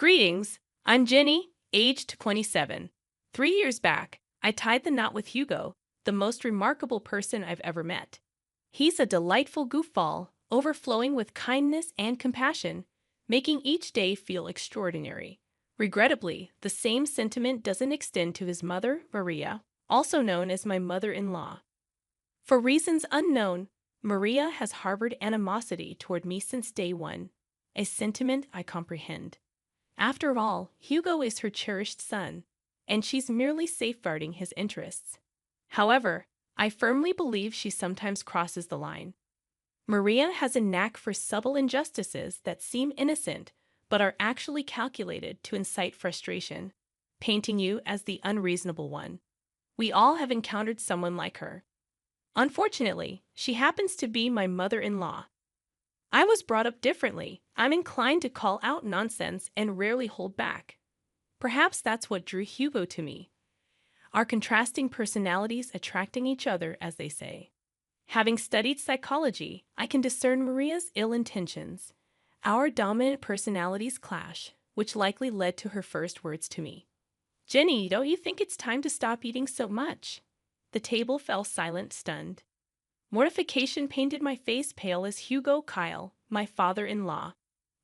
Greetings, I'm Jenny, aged 27. 3 years back, I tied the knot with Hugo, the most remarkable person I've ever met. He's a delightful goofball, overflowing with kindness and compassion, making each day feel extraordinary. Regrettably, the same sentiment doesn't extend to his mother, Maria, also known as my mother-in-law. For reasons unknown, Maria has harbored animosity toward me since day one, a sentiment I comprehend. After all, Hugo is her cherished son, and she's merely safeguarding his interests. However, I firmly believe she sometimes crosses the line. Maria has a knack for subtle injustices that seem innocent but are actually calculated to incite frustration, painting you as the unreasonable one. We all have encountered someone like her. Unfortunately, she happens to be my mother-in-law. I was brought up differently. I'm inclined to call out nonsense and rarely hold back. Perhaps that's what drew Hugo to me. Our contrasting personalities attracting each other, as they say. Having studied psychology, I can discern Maria's ill intentions. Our dominant personalities clash, which likely led to her first words to me. "Jenny, don't you think it's time to stop eating so much?" The table fell silent, stunned. Mortification painted my face pale as Hugo Kyle, my father-in-law,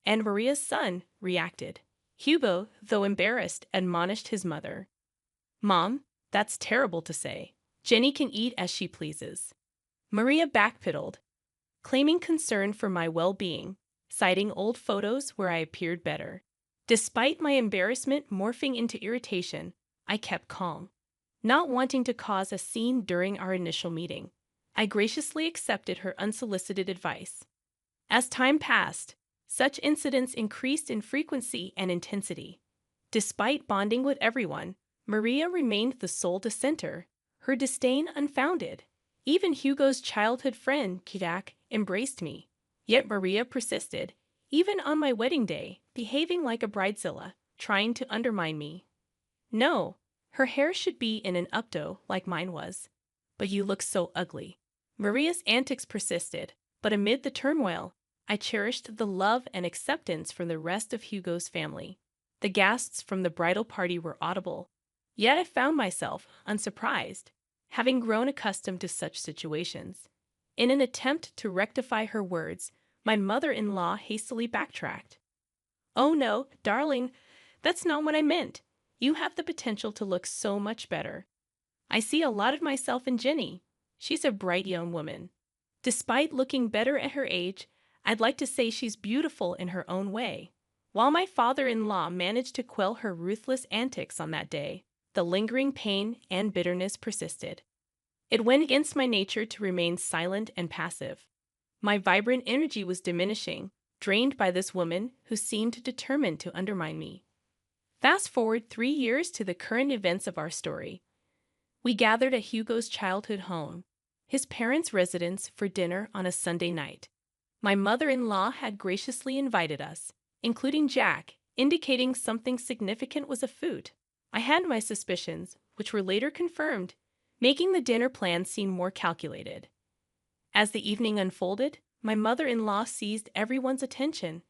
and Maria's son, reacted. Hugo, though embarrassed, admonished his mother. "Mom, that's terrible to say. Jenny can eat as she pleases." Maria backpedaled, claiming concern for my well-being, citing old photos where I appeared better. Despite my embarrassment morphing into irritation, I kept calm, not wanting to cause a scene during our initial meeting. I graciously accepted her unsolicited advice. As time passed, such incidents increased in frequency and intensity. Despite bonding with everyone, Maria remained the sole dissenter, her disdain unfounded. Even Hugo's childhood friend, Jack, embraced me. Yet Maria persisted, even on my wedding day, behaving like a bridezilla, trying to undermine me. "No, her hair should be in an updo like mine was. But you look so ugly." Maria's antics persisted, but amid the turmoil, I cherished the love and acceptance from the rest of Hugo's family. The gasps from the bridal party were audible, yet I found myself, unsurprised, having grown accustomed to such situations. In an attempt to rectify her words, my mother-in-law hastily backtracked. "Oh no, darling, that's not what I meant. You have the potential to look so much better. I see a lot of myself in Jenny. She's a bright young woman. Despite looking better at her age, I'd like to say she's beautiful in her own way." While my father-in-law managed to quell her ruthless antics on that day, the lingering pain and bitterness persisted. It went against my nature to remain silent and passive. My vibrant energy was diminishing, drained by this woman who seemed determined to undermine me. Fast forward 3 years to the current events of our story. We gathered at Hugo's childhood home, his parents' residence, for dinner on a Sunday night. My mother-in-law had graciously invited us, including Jack, indicating something significant was afoot. I had my suspicions, which were later confirmed, making the dinner plan seem more calculated. As the evening unfolded, my mother-in-law seized everyone's attention,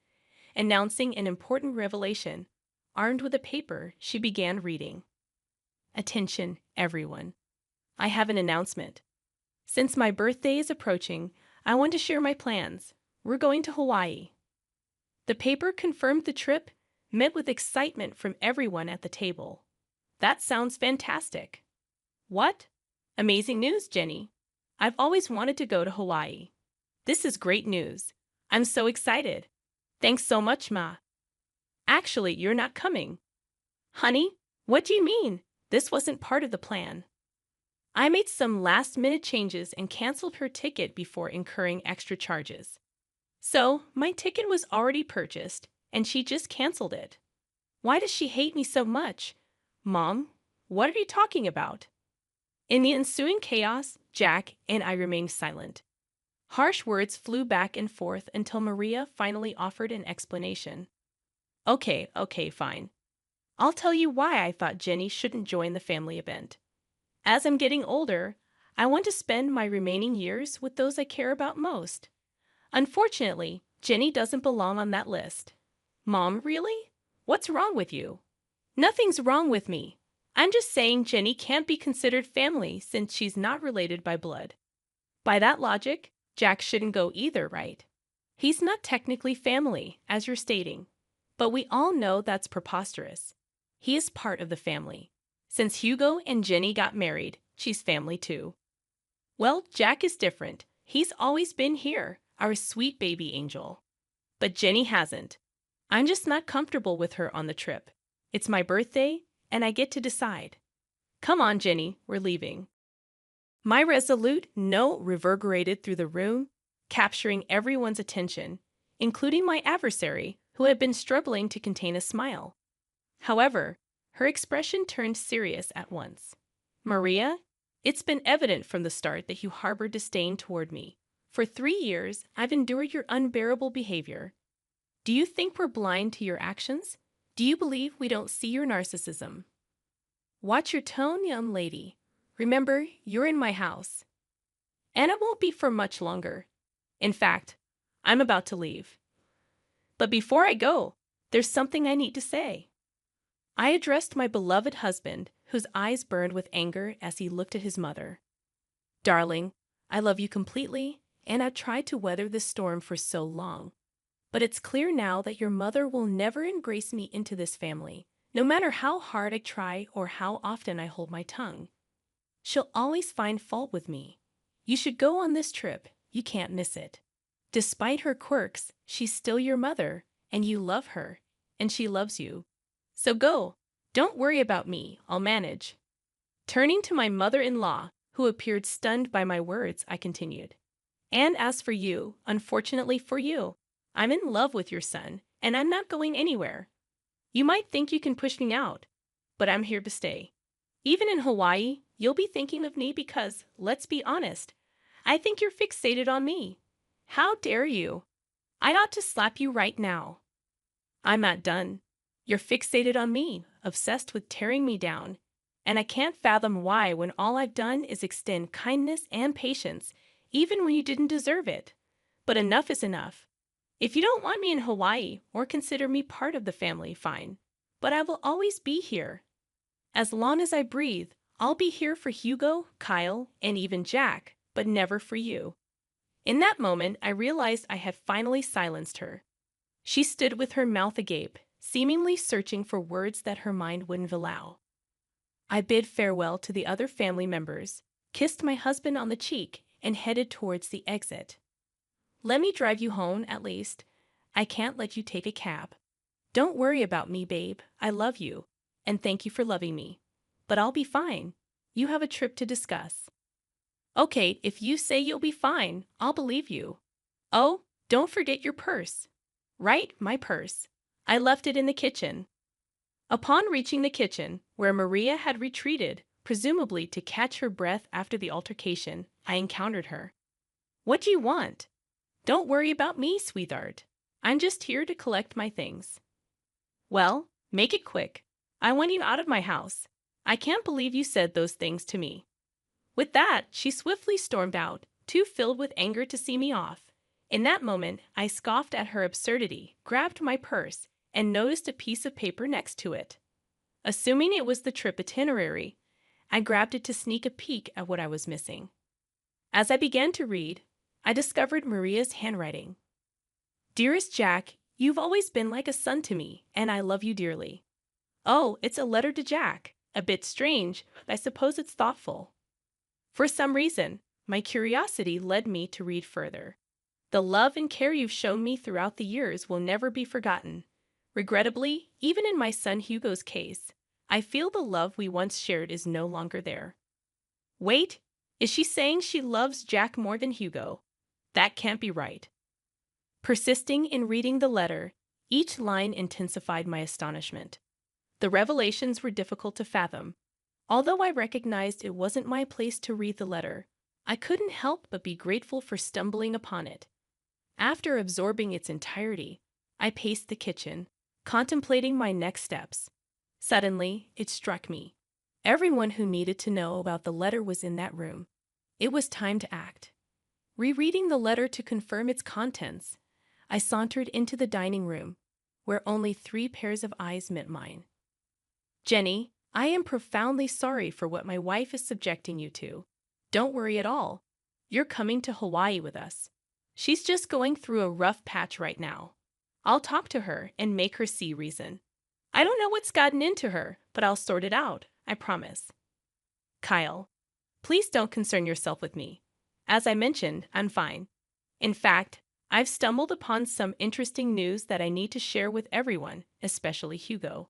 announcing an important revelation. Armed with a paper, she began reading. "Attention, everyone. I have an announcement. Since my birthday is approaching, I want to share my plans. We're going to Hawaii." The paper confirmed the trip, met with excitement from everyone at the table. "That sounds fantastic." "What? Amazing news, Jenny. I've always wanted to go to Hawaii. This is great news. I'm so excited. Thanks so much, Ma." "Actually, you're not coming." "Honey, what do you mean? This wasn't part of the plan." I made some last-minute changes and canceled her ticket before incurring extra charges. So, my ticket was already purchased, and she just canceled it. Why does she hate me so much? "Mom, what are you talking about?" In the ensuing chaos, Jack and I remained silent. Harsh words flew back and forth until Maria finally offered an explanation. Okay, fine. I'll tell you why I thought Jenny shouldn't join the family event. As I'm getting older, I want to spend my remaining years with those I care about most. Unfortunately, Jenny doesn't belong on that list. "Mom, really? What's wrong with you? Nothing's wrong with me. I'm just saying Jenny can't be considered family since she's not related by blood. By that logic, Jack shouldn't go either, right? He's not technically family, as you're stating. But we all know that's preposterous. He is part of the family. Since Hugo and Jenny got married, she's family too. Well, Jack is different. He's always been here, our sweet baby angel. But Jenny hasn't. I'm just not comfortable with her on the trip. It's my birthday, and I get to decide. Come on, Jenny, we're leaving. My resolute no reverberated through the room, capturing everyone's attention, including my adversary, who had been struggling to contain a smile. However, her expression turned serious at once. Maria, it's been evident from the start that you harbor disdain toward me. For 3 years, I've endured your unbearable behavior. Do you think we're blind to your actions? Do you believe we don't see your narcissism? Watch your tone, young lady. Remember, you're in my house. And it won't be for much longer. In fact, I'm about to leave. But before I go, there's something I need to say. I addressed my beloved husband, whose eyes burned with anger as he looked at his mother. Darling, I love you completely, and I've tried to weather this storm for so long. But it's clear now that your mother will never embrace me into this family, no matter how hard I try or how often I hold my tongue. She'll always find fault with me. You should go on this trip. You can't miss it. Despite her quirks, she's still your mother, and you love her, and she loves you. So go. Don't worry about me. I'll manage. Turning to my mother-in-law, who appeared stunned by my words, I continued. And as for you, unfortunately for you, I'm in love with your son, and I'm not going anywhere. You might think you can push me out, but I'm here to stay. Even in Hawaii, you'll be thinking of me because, let's be honest, I think you're fixated on me. How dare you? I ought to slap you right now. I'm not done. You're fixated on me, obsessed with tearing me down, and I can't fathom why when all I've done is extend kindness and patience, even when you didn't deserve it. But enough is enough. If you don't want me in Hawaii or consider me part of the family, fine. But I will always be here. As long as I breathe, I'll be here for Hugo, Kyle, and even Jack, but never for you. In that moment, I realized I had finally silenced her. She stood with her mouth agape, seemingly searching for words that her mind wouldn't allow. I bid farewell to the other family members, kissed my husband on the cheek, and headed towards the exit. Let me drive you home, at least. I can't let you take a cab. Don't worry about me, babe. I love you. And thank you for loving me. But I'll be fine. You have a trip to discuss. Okay, if you say you'll be fine, I'll believe you. Oh, don't forget your purse. Right, my purse. I left it in the kitchen. Upon reaching the kitchen, where Maria had retreated, presumably to catch her breath after the altercation, I encountered her. What do you want? Don't worry about me, sweetheart. I'm just here to collect my things. Well, make it quick. I want you out of my house. I can't believe you said those things to me. With that, she swiftly stormed out, too filled with anger to see me off. In that moment, I scoffed at her absurdity, grabbed my purse, and noticed a piece of paper next to it. Assuming it was the trip itinerary, I grabbed it to sneak a peek at what I was missing. As I began to read, I discovered Maria's handwriting. Dearest Jack, you've always been like a son to me, and I love you dearly. Oh, it's a letter to Jack. A bit strange, but I suppose it's thoughtful. For some reason, my curiosity led me to read further. The love and care you've shown me throughout the years will never be forgotten. Regrettably, even in my son Hugo's case, I feel the love we once shared is no longer there. Wait, is she saying she loves Jack more than Hugo? That can't be right. Persisting in reading the letter, each line intensified my astonishment. The revelations were difficult to fathom. Although I recognized it wasn't my place to read the letter, I couldn't help but be grateful for stumbling upon it. After absorbing its entirety, I paced the kitchen, contemplating my next steps. Suddenly, it struck me. Everyone who needed to know about the letter was in that room. It was time to act. Rereading the letter to confirm its contents, I sauntered into the dining room, where only 3 pairs of eyes met mine. Jenny, I am profoundly sorry for what my wife is subjecting you to. Don't worry at all. You're coming to Hawaii with us. She's just going through a rough patch right now. I'll talk to her and make her see reason. I don't know what's gotten into her, but I'll sort it out, I promise. Kyle, please don't concern yourself with me. As I mentioned, I'm fine. In fact, I've stumbled upon some interesting news that I need to share with everyone, especially Hugo.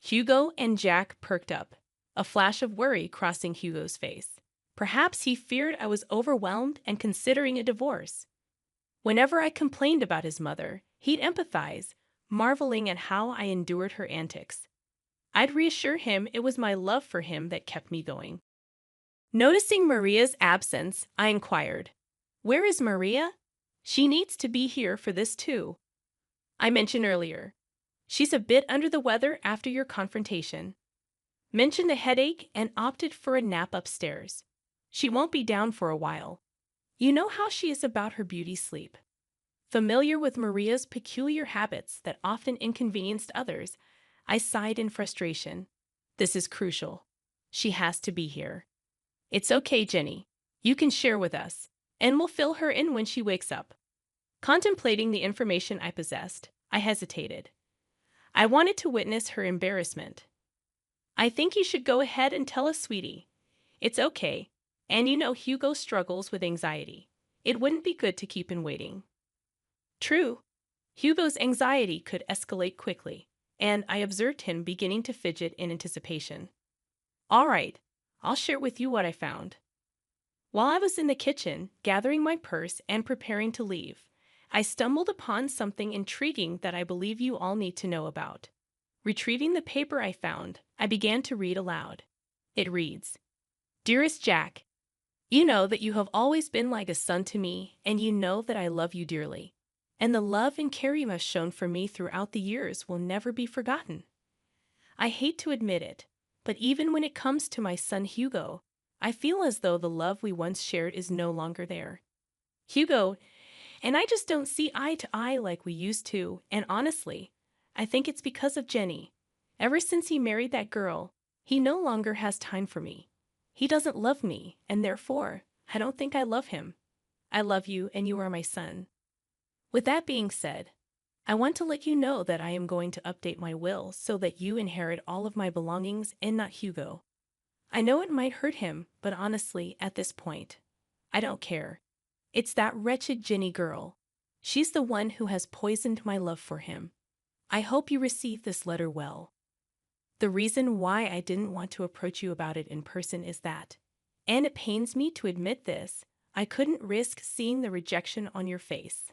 Hugo and Jack perked up, a flash of worry crossing Hugo's face. Perhaps he feared I was overwhelmed and considering a divorce. Whenever I complained about his mother, he'd empathize, marveling at how I endured her antics. I'd reassure him it was my love for him that kept me going. Noticing Maria's absence, I inquired, "Where is Maria? She needs to be here for this too." I mentioned earlier, she's a bit under the weather after your confrontation. Mentioned a headache and opted for a nap upstairs. She won't be down for a while. You know how she is about her beauty sleep. Familiar with Maria's peculiar habits that often inconvenienced others, I sighed in frustration. This is crucial. She has to be here. It's okay, Jenny. You can share with us, and we'll fill her in when she wakes up. Contemplating the information I possessed, I hesitated. I wanted to witness her embarrassment. I think you should go ahead and tell us, sweetie. It's okay, and you know Hugo struggles with anxiety. It wouldn't be good to keep him waiting. True. Hugo's anxiety could escalate quickly, and I observed him beginning to fidget in anticipation. All right, I'll share with you what I found. While I was in the kitchen, gathering my purse and preparing to leave, I stumbled upon something intriguing that I believe you all need to know about. Retrieving the paper I found, I began to read aloud. It reads, "Dearest Jack, you know that you have always been like a son to me, and you know that I love you dearly. And the love and care you have shown for me throughout the years will never be forgotten. I hate to admit it, but even when it comes to my son Hugo, I feel as though the love we once shared is no longer there. Hugo and I just don't see eye to eye like we used to, and honestly, I think it's because of Jenny. Ever since he married that girl, he no longer has time for me. He doesn't love me, and therefore, I don't think I love him. I love you, and you are my son. With that being said, I want to let you know that I am going to update my will so that you inherit all of my belongings and not Hugo. I know it might hurt him, but honestly, at this point, I don't care. It's that wretched Jenny girl. She's the one who has poisoned my love for him. I hope you receive this letter well. The reason why I didn't want to approach you about it in person is that, and it pains me to admit this, I couldn't risk seeing the rejection on your face.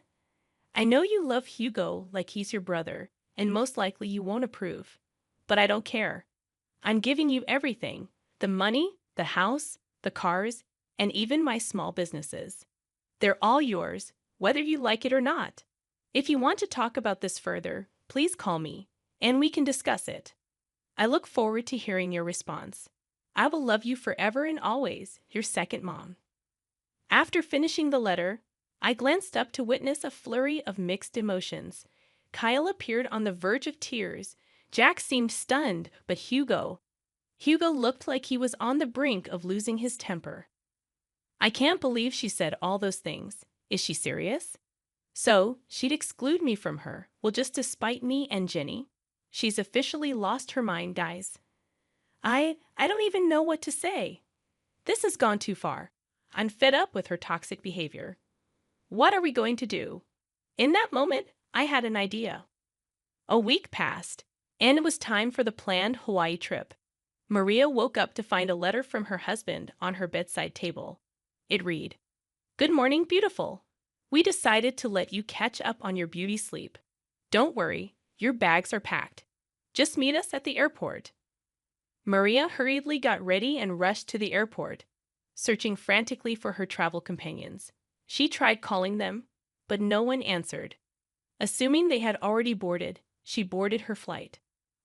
I know you love Hugo like he's your brother, and most likely you won't approve. But I don't care. I'm giving you everything: the money, the house, the cars, and even my small businesses. They're all yours, whether you like it or not. If you want to talk about this further, please call me, and we can discuss it. I look forward to hearing your response. I will love you forever and always, your second mom." After finishing the letter, I glanced up to witness a flurry of mixed emotions. Kyle appeared on the verge of tears. Jack seemed stunned, but Hugo looked like he was on the brink of losing his temper. I can't believe she said all those things. Is she serious? So, she'd exclude me from her, well, just to spite me and Jenny? She's officially lost her mind, guys. I don't even know what to say. This has gone too far. I'm fed up with her toxic behavior. What are we going to do? In that moment, I had an idea. A week passed, and it was time for the planned Hawaii trip. Maria woke up to find a letter from her husband on her bedside table. It read, "Good morning, beautiful. We decided to let you catch up on your beauty sleep. Don't worry, your bags are packed. Just meet us at the airport." Maria hurriedly got ready and rushed to the airport, searching frantically for her travel companions. She tried calling them, but no one answered. Assuming they had already boarded, she boarded her flight,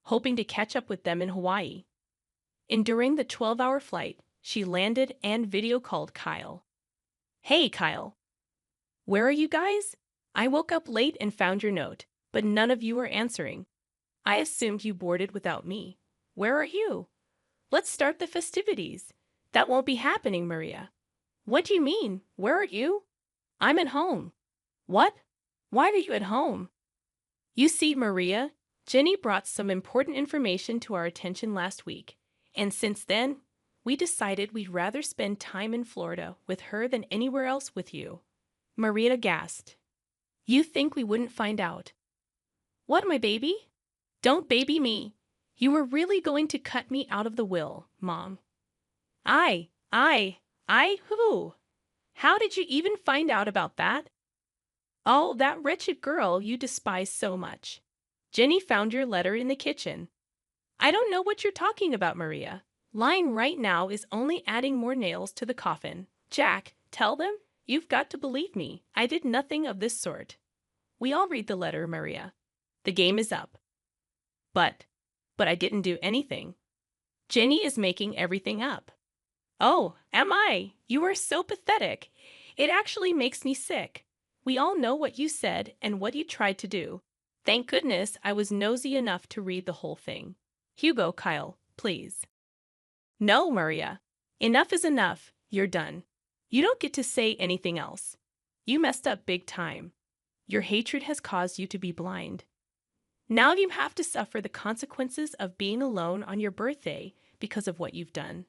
hoping to catch up with them in Hawaii. During the 12-hour flight, she landed and video called Kyle. "Hey, Kyle. Where are you guys? I woke up late and found your note. but none of you are answering. I assumed you boarded without me. Where are you? Let's start the festivities. That won't be happening, Maria. What do you mean? Where are you? I'm at home. What? Why are you at home? You see, Maria, Jenny brought some important information to our attention last week, and since then, we decided we'd rather spend time in Florida with her than anywhere else with you. Maria gasped. You think we wouldn't find out? What, my baby? Don't baby me. You were really going to cut me out of the will, Mom. Who? How did you even find out about that? Oh, that wretched girl you despise so much. Jenny found your letter in the kitchen. I don't know what you're talking about, Maria. Lying right now is only adding more nails to the coffin. Jack, tell them. You've got to believe me. I did nothing of this sort. We all read the letter, Maria. The game is up. But I didn't do anything. Jenny is making everything up. Oh, am I? You are so pathetic. It actually makes me sick. We all know what you said and what you tried to do. Thank goodness I was nosy enough to read the whole thing. Hugo, Kyle, please. No, Maria. Enough is enough. You're done. You don't get to say anything else. You messed up big time. Your hatred has caused you to be blind. Now you have to suffer the consequences of being alone on your birthday because of what you've done.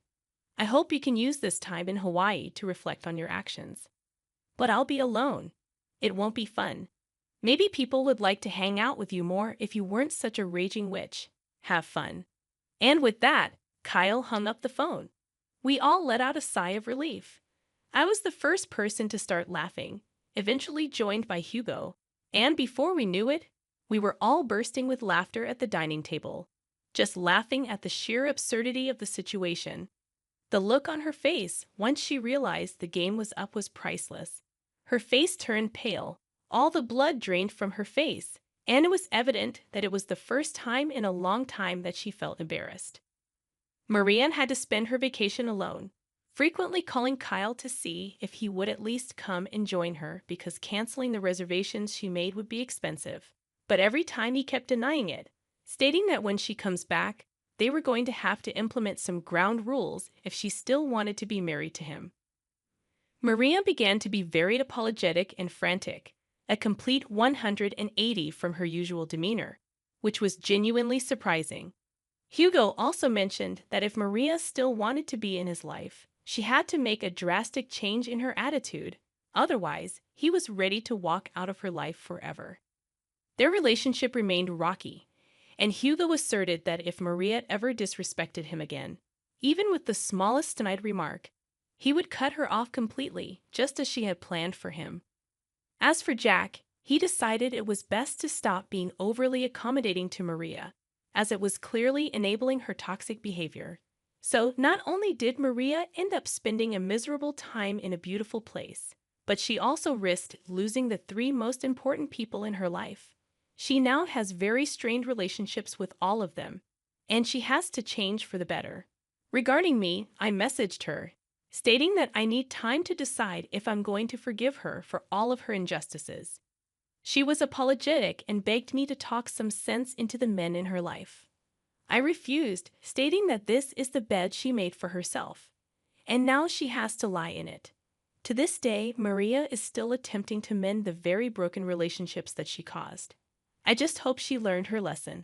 I hope you can use this time in Hawaii to reflect on your actions. But I'll be alone. It won't be fun. Maybe people would like to hang out with you more if you weren't such a raging witch. Have fun. And with that, Kyle hung up the phone. We all let out a sigh of relief. I was the first person to start laughing, eventually joined by Hugo, and before we knew it, we were all bursting with laughter at the dining table, just laughing at the sheer absurdity of the situation. The look on her face once she realized the game was up was priceless. Her face turned pale, all the blood drained from her face, and it was evident that it was the first time in a long time that she felt embarrassed. Marianne had to spend her vacation alone, frequently calling Kyle to see if he would at least come and join her because canceling the reservations she made would be expensive. But every time he kept denying it, stating that when she comes back, they were going to have to implement some ground rules if she still wanted to be married to him. Maria began to be very apologetic and frantic, a complete 180 from her usual demeanor, which was genuinely surprising. Hugo also mentioned that if Maria still wanted to be in his life, she had to make a drastic change in her attitude. Otherwise, he was ready to walk out of her life forever. Their relationship remained rocky, and Hugo asserted that if Maria ever disrespected him again, even with the smallest snide remark, he would cut her off completely, just as she had planned for him. As for Jack, he decided it was best to stop being overly accommodating to Maria, as it was clearly enabling her toxic behavior. So not only did Maria end up spending a miserable time in a beautiful place, but she also risked losing the three most important people in her life. She now has very strained relationships with all of them, and she has to change for the better. Regarding me, I messaged her, stating that I need time to decide if I'm going to forgive her for all of her injustices. She was apologetic and begged me to talk some sense into the men in her life. I refused, stating that this is the bed she made for herself, and now she has to lie in it. To this day, Maria is still attempting to mend the very broken relationships that she caused. I just hope she learned her lesson.